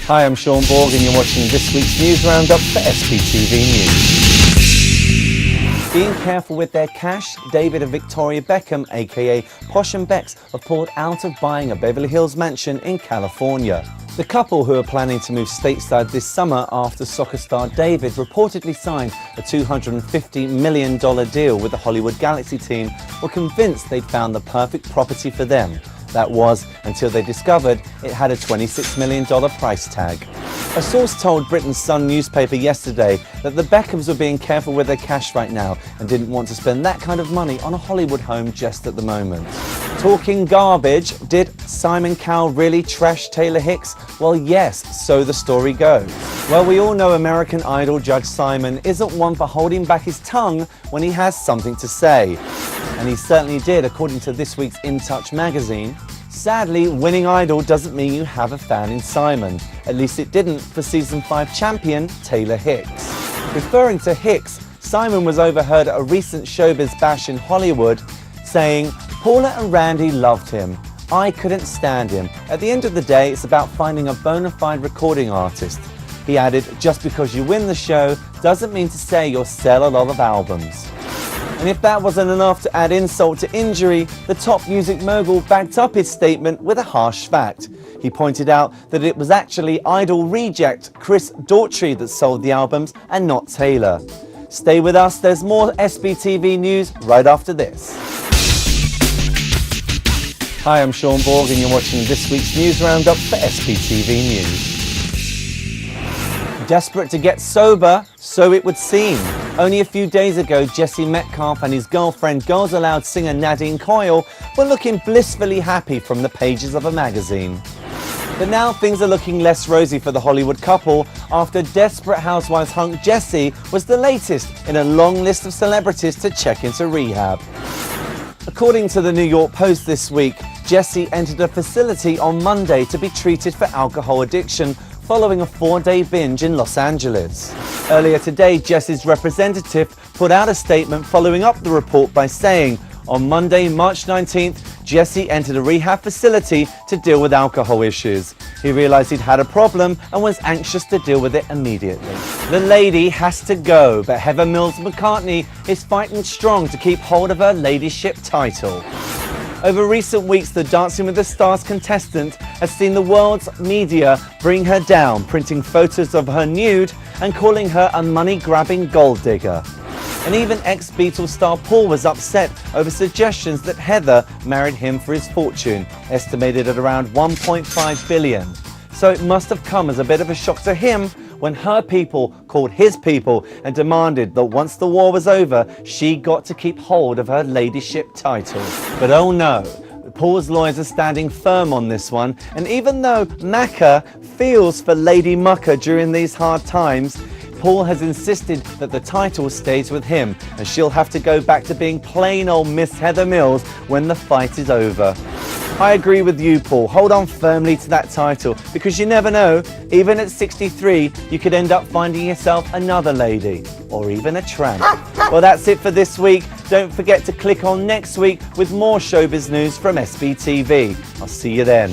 Hi, I'm Sean Borg and you're watching this week's news roundup for SBTV News. Being careful with their cash, David and Victoria Beckham, a.k.a. Posh and Becks, have pulled out of buying a Beverly Hills mansion in California. The couple, who are planning to move stateside this summer after soccer star David reportedly signed a $250 million deal with the Hollywood Galaxy team, were convinced they'd found the perfect property for them. That was until they discovered it had a $26 million price tag. A source told Britain's Sun newspaper yesterday that the Beckhams were being careful with their cash right now and didn't want to spend that kind of money on a Hollywood home just at the moment. Talking garbage, did Simon Cowell really trash Taylor Hicks? Well, yes, so the story goes. Well, we all know American Idol judge Simon isn't one for holding back his tongue when he has something to say. And he certainly did, according to this week's In Touch magazine. Sadly, winning Idol doesn't mean you have a fan in Simon. At least it didn't for Season 5 champion Taylor Hicks. Referring to Hicks, Simon was overheard at a recent Showbiz bash in Hollywood saying, "Paula and Randy loved him. I couldn't stand him. At the end of the day, it's about finding a bona fide recording artist." He added, "Just because you win the show doesn't mean to say you'll sell a lot of albums." And if that wasn't enough to add insult to injury, the top music mogul backed up his statement with a harsh fact. He pointed out that it was actually Idol reject Chris Daughtry that sold the albums and not Taylor. Stay with us, there's more SBTV news right after this. Hi, I'm Sean Borg and you're watching this week's news roundup for SBTV News. Desperate to get sober, so it would seem. Only a few days ago, Jesse Metcalf and his girlfriend, Girls Aloud singer Nadine Coyle, were looking blissfully happy from the pages of a magazine. But now things are looking less rosy for the Hollywood couple after Desperate Housewives hunk Jesse was the latest in a long list of celebrities to check into rehab. According to the New York Post this week, Jesse entered a facility on Monday to be treated for alcohol addiction following a 4-day binge in Los Angeles. Earlier today, Jesse's representative put out a statement following up the report by saying, on Monday, March 19th, Jesse entered a rehab facility to deal with alcohol issues. He realized he'd had a problem and was anxious to deal with it immediately. The lady has to go, but Heather Mills McCartney is fighting strong to keep hold of her ladyship title. Over recent weeks, the Dancing with the Stars contestant has seen the world's media bring her down, printing photos of her nude and calling her a money-grabbing gold digger. And even ex-Beatles star Paul was upset over suggestions that Heather married him for his fortune, estimated at around $1.5 billion. So it must have come as a bit of a shock to him when her people called his people and demanded that once the war was over, she got to keep hold of her ladyship title. But oh no, Paul's lawyers are standing firm on this one, and even though Macca feels for Lady Mucker during these hard times, Paul has insisted that the title stays with him and she'll have to go back to being plain old Miss Heather Mills when the fight is over. I agree with you, Paul. Hold on firmly to that title because you never know, even at 63, you could end up finding yourself another lady or even a tramp. Well, that's it for this week. Don't forget to click on next week with more showbiz news from SBTV. I'll see you then.